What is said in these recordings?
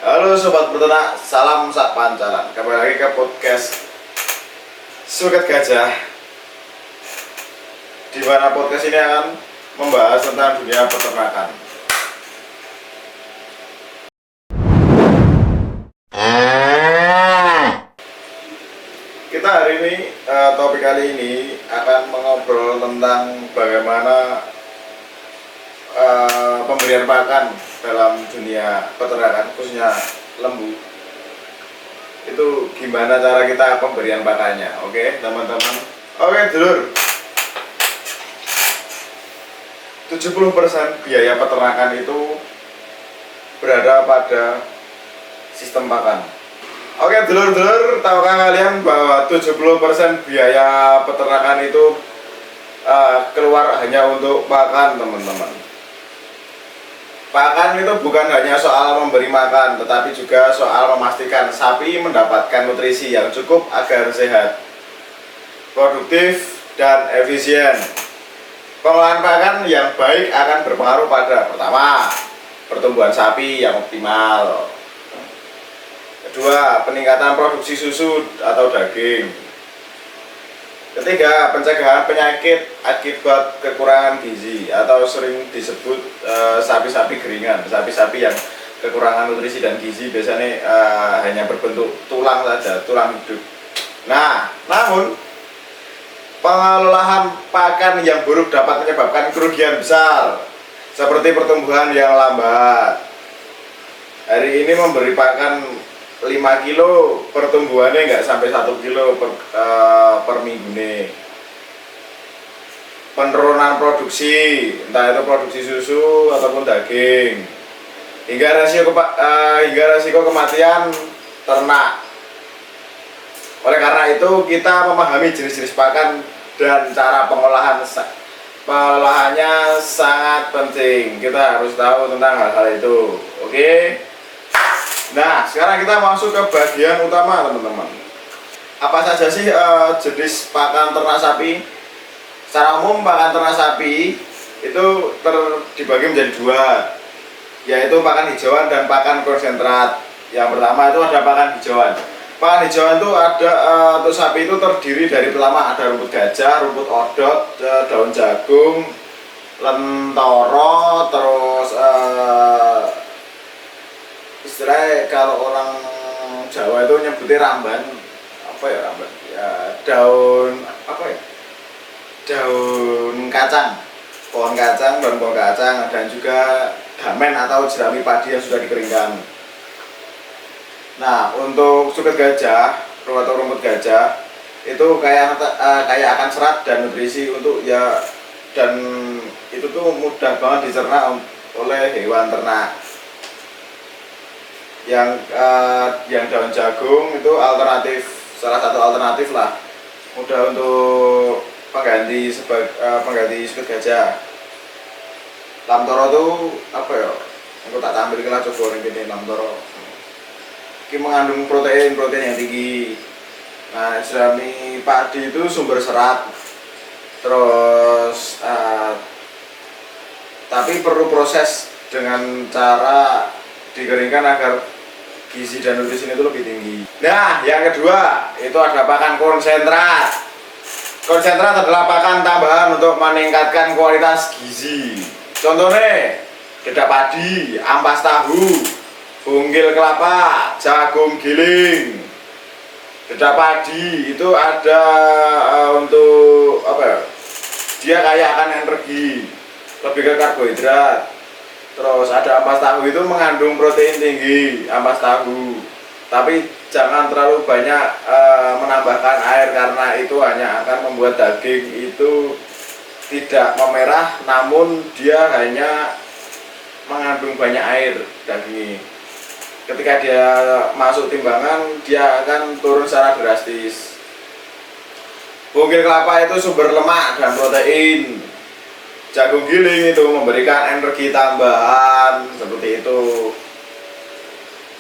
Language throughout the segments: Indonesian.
Halo sobat peternak, salam sak pancaran. Kembali lagi ke podcast Suket Gajah, di mana podcast ini akan membahas tentang dunia peternakan. Kita hari ini, topik kali ini akan mengobrol tentang bagaimana pemberian pakan dalam dunia peternakan, khususnya lembu. Itu gimana cara kita pemberian pakannya, oke teman-teman? Oke dulur, 70% biaya peternakan itu berada pada sistem pakan. Oke dulur-dulur, tahukah kalian bahwa 70% biaya peternakan itu keluar hanya untuk pakan, teman-teman. Pakan itu bukan hanya soal memberi makan, tetapi juga soal memastikan sapi mendapatkan nutrisi yang cukup agar sehat, produktif, dan efisien. Pengolahan pakan yang baik akan berpengaruh pada: pertama, pertumbuhan sapi yang optimal; kedua, peningkatan produksi susu atau daging; ketiga, pencegahan penyakit akibat kekurangan gizi atau sering disebut sapi-sapi keringan. Sapi-sapi yang kekurangan nutrisi dan gizi biasanya hanya berbentuk tulang saja, tulang hidup. Nah, namun pengelolaan pakan yang buruk dapat menyebabkan kerugian besar, seperti pertumbuhan yang lambat. Hari ini memberi pakan 5 kilo, pertumbuhannya nggak sampai 1 kilo per minggu nih. Penurunan produksi, entah itu produksi susu ataupun daging, hingga resiko kematian ternak. Oleh karena itu, kita memahami jenis-jenis pakan dan cara pengolahannya sangat penting. Kita harus tahu tentang hal-hal itu, oke? Nah, sekarang kita masuk ke bagian utama, teman-teman. Apa saja sih jenis pakan ternak sapi? Secara umum, pakan ternak sapi itu dibagi menjadi dua, yaitu pakan hijauan dan pakan konsentrat. Yang pertama itu ada pakan hijauan. Pakan hijauan itu ada untuk sapi itu terdiri dari, pertama ada rumput gajah, rumput odot, daun jagung, lentoro, terus istilahnya kalau orang Jawa itu nyebutnya ramban, apa ya ramban? Ya daun apa ya? Daun kacang, pohon kacang, daun pohon kacang, dan juga damen atau jerami padi yang sudah dikeringkan. Nah, untuk suket gajah atau rumput gajah itu kaya akan serat dan nutrisi untuk dan itu tuh mudah banget dicerna oleh hewan ternak. Yang daun jagung itu salah satu alternatif lah, mudah untuk pengganti suket gajah. Lamtoro tuh apa ya? Aku tak tampilkan lah, coba ini lamtoro. Ini mengandung protein yang tinggi. Nah, jerami padi itu sumber serat. Terus tapi perlu proses dengan cara dikeringkan agar gizi dan nutrisi itu lebih tinggi. Nah, yang kedua itu ada pakan konsentrat. Konsentrat adalah pakan tambahan untuk meningkatkan kualitas gizi. Contohnya dedak padi, ampas tahu, bunggil kelapa, jagung giling. Dedak padi itu ada untuk apa ya? Dia kaya akan energi, lebih ke karbohidrat. Terus ada ampas tahu, itu mengandung protein tinggi, ampas tahu. Tapi jangan terlalu banyak menambahkan air, karena itu hanya akan membuat daging itu tidak memerah, namun dia hanya mengandung banyak air daging. Ketika dia masuk timbangan, dia akan turun secara drastis. Bunggil kelapa itu sumber lemak dan protein. Jagung giling itu memberikan energi tambahan, seperti itu.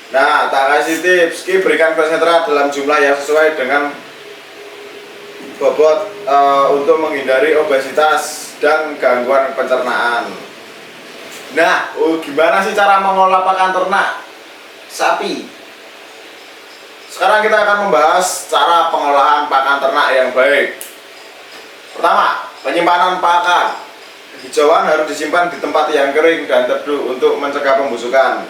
Nah, tak kasih tips, berikan konsentrat dalam jumlah yang sesuai dengan bobot untuk menghindari obesitas dan gangguan pencernaan. Nah, gimana sih cara mengolah pakan ternak? sapi. Sekarang kita akan membahas cara pengolahan pakan ternak yang baik. Pertama, penyimpanan pakan. Hijauan harus disimpan di tempat yang kering dan teduh untuk mencegah pembusukan.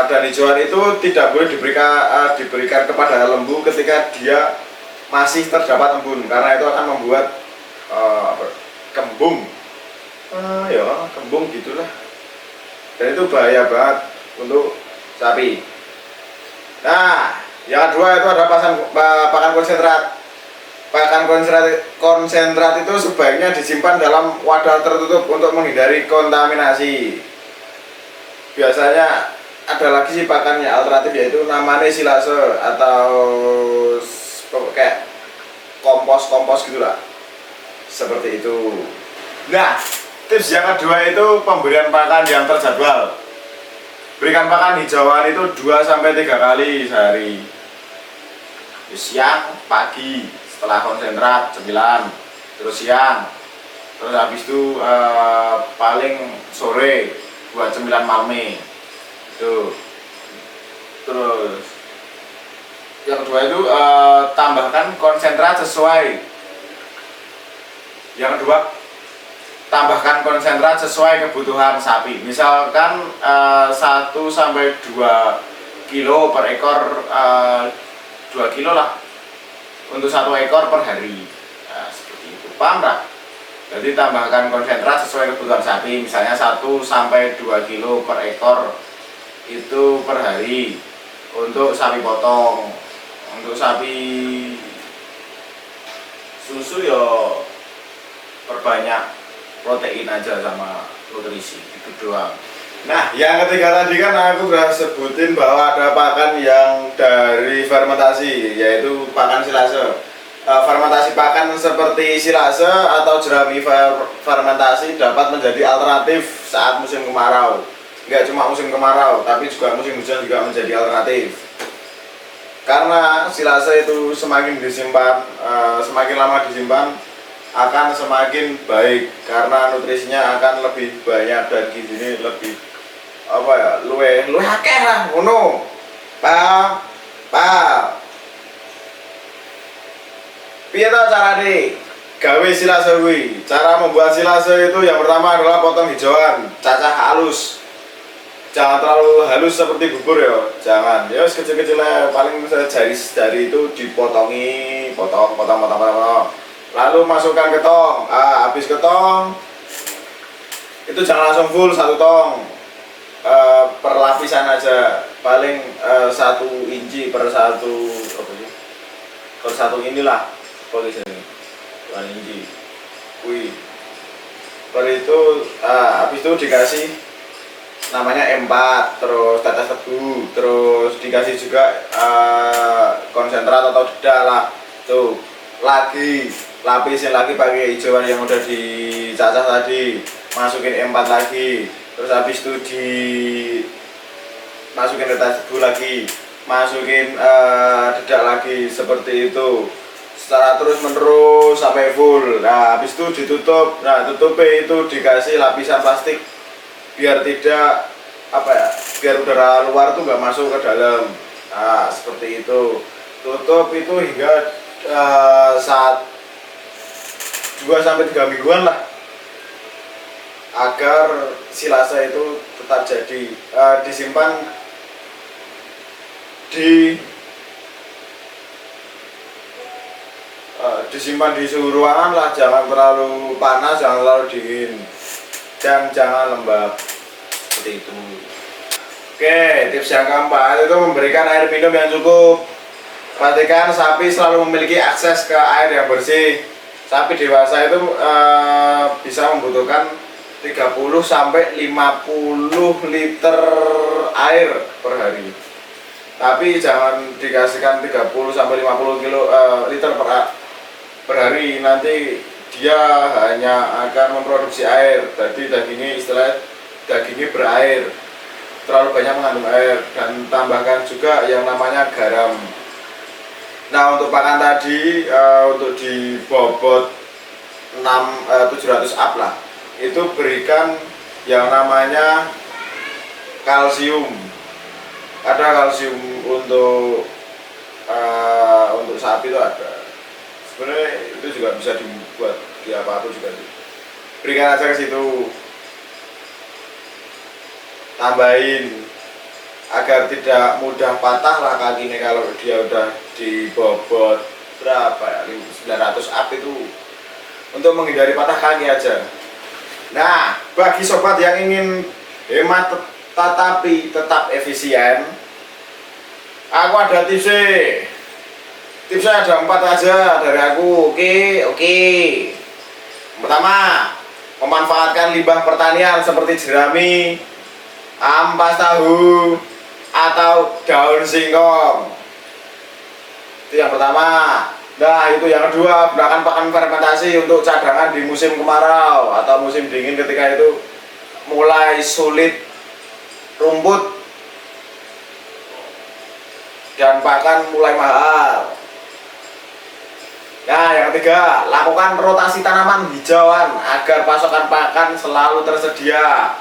Dan hijauan itu tidak boleh diberikan kepada lembu ketika dia masih terdapat embun, karena itu akan membuat kembung. Kembung gitulah. Dan itu bahaya banget untuk sapi. Nah, yang kedua itu ada pakan konsentrat. Pakan konsentrat itu sebaiknya disimpan dalam wadah tertutup untuk menghindari kontaminasi. Biasanya ada lagi sih pakannya alternatif, yaitu namanya silase atau kayak kompos gitulah, seperti itu. Nah, tips yang kedua itu pemberian pakan yang terjadwal. Berikan pakan hijauan itu 2-3 kali sehari. Siang, pagi, setelah konsentrat cemilan, terus siang, terus habis itu paling sore buat cemilan malme. Itu. Terus yang kedua itu tambahkan konsentrat sesuai. Yang kedua, tambahkan konsentrat sesuai kebutuhan sapi. Misalkan 1-2 kilo per ekor, 2 kilo lah untuk 1 ekor per hari. Nah, seperti itu. Paham tak? Jadi tambahkan konsentrat sesuai kebutuhan sapi. Misalnya 1-2 kilo per ekor itu per hari untuk sapi potong. Untuk sapi susu ya perbanyak protein aja sama nutrisi, itu doang. Nah, yang ketiga tadi kan aku sudah sebutin bahwa ada pakan yang dari fermentasi, yaitu pakan silase. Fermentasi pakan seperti silase atau jerami fermentasi dapat menjadi alternatif saat musim kemarau. Nggak cuma musim kemarau, tapi juga musim hujan juga menjadi alternatif. Karena silase itu semakin disimpan, semakin lama disimpan, akan semakin baik karena nutrisinya akan lebih banyak dan gizinya lebih luwih akeh lah ngono. Paham? Piye to carane gawe silase kuwi? Cara membuat silase itu yang pertama adalah potong hijauan, cacah halus. Jangan terlalu halus seperti bubur ya, jangan. Ya kecil-kecilnya, paling jari itu dipotongi, potong. Lalu masukkan ke tong. Habis ke tong itu jangan langsung full 1 tong, per lapisan aja, paling 1 inci per 1 inilah, posisinya 1 inci. Per itu habis itu dikasih namanya M4, terus tetes tebu, terus dikasih juga konsentrat atau dedak lah. Tuh, lagi lapisin lagi pakai hijauan yang udah dicacah tadi, masukin M4 lagi, terus habis itu masukin tetes tebu lagi, masukin dedak lagi, seperti itu secara terus menerus sampai full. Nah, habis itu ditutup. Nah, tutupnya itu dikasih lapisan plastik biar tidak biar udara luar tuh nggak masuk ke dalam. Nah, seperti itu. Tutup itu hingga saat 2-3 mingguan lah, agar silase itu tetap jadi. Disimpan di suhu ruangan lah, jangan terlalu panas, jangan terlalu dingin, dan jangan lembab, seperti itu. Oke, tips yang keempat itu memberikan air minum yang cukup. Pastikan sapi selalu memiliki akses ke air yang bersih. Sapi dewasa itu bisa membutuhkan 30-50 liter air per hari. Tapi jangan dikasihkan 30-50 liter per hari, nanti dia hanya akan memproduksi air. Jadi dagingnya berair, terlalu banyak mengandung air. Dan tambahkan juga yang namanya garam. Nah, untuk pakan tadi untuk di bobot 700 up lah, itu berikan yang namanya kalsium. Ada kalsium untuk sapi itu ada. Sebenarnya itu juga bisa dibuat di apa juga sih. Berikan aja ke situ, tambahin agar tidak mudah patah lah kakinya kalau dia udah dibobot berapa ya, 900 up itu, untuk menghindari patah kaki aja. Nah, bagi sobat yang ingin hemat tetapi tetap efisien, aku ada tipsnya. Tipsnya ada 4 aja dari aku. Oke. Pertama, memanfaatkan limbah pertanian seperti jerami, ampas tahu, atau daun singkong. Itu yang pertama. Nah, itu yang kedua, gunakan pakan fermentasi untuk cadangan di musim kemarau atau musim dingin ketika itu mulai sulit rumput dan pakan mulai mahal. Nah, yang ketiga, lakukan rotasi tanaman hijauan agar pasokan pakan selalu tersedia.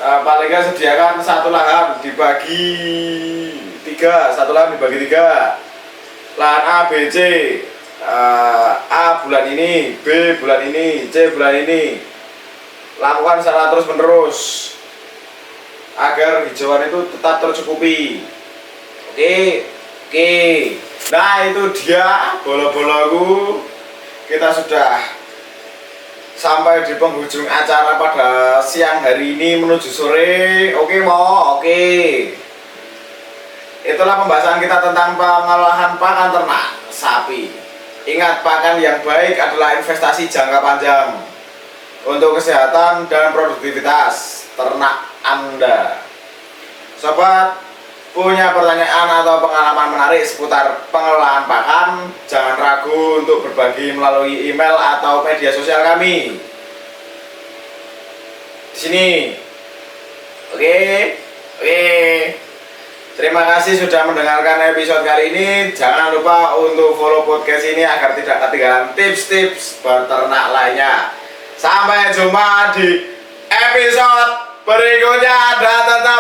Paling nggak sediakan satu lahan dibagi 3, satu lahan dibagi 3. Lahan A, B, C. A bulan ini, B bulan ini, C bulan ini. Lakukan secara terus menerus agar hijauan itu tetap tercukupi. Oke. Nah, itu dia bola-bolaku. Kita sudah sampai di penghujung acara pada siang hari ini menuju sore. Oke. Itulah pembahasan kita tentang pengolahan pakan ternak sapi. Ingat, pakan yang baik adalah investasi jangka panjang untuk kesehatan dan produktivitas ternak Anda. Sobat, punya pertanyaan atau pengalaman menarik seputar pengelolaan pakan, jangan ragu untuk berbagi melalui email atau media sosial kami di sini. Oke. Terima kasih sudah mendengarkan episode kali ini. Jangan lupa untuk follow podcast ini agar tidak ketinggalan tips-tips berternak lainnya. Sampai jumpa di episode berikutnya dan tetap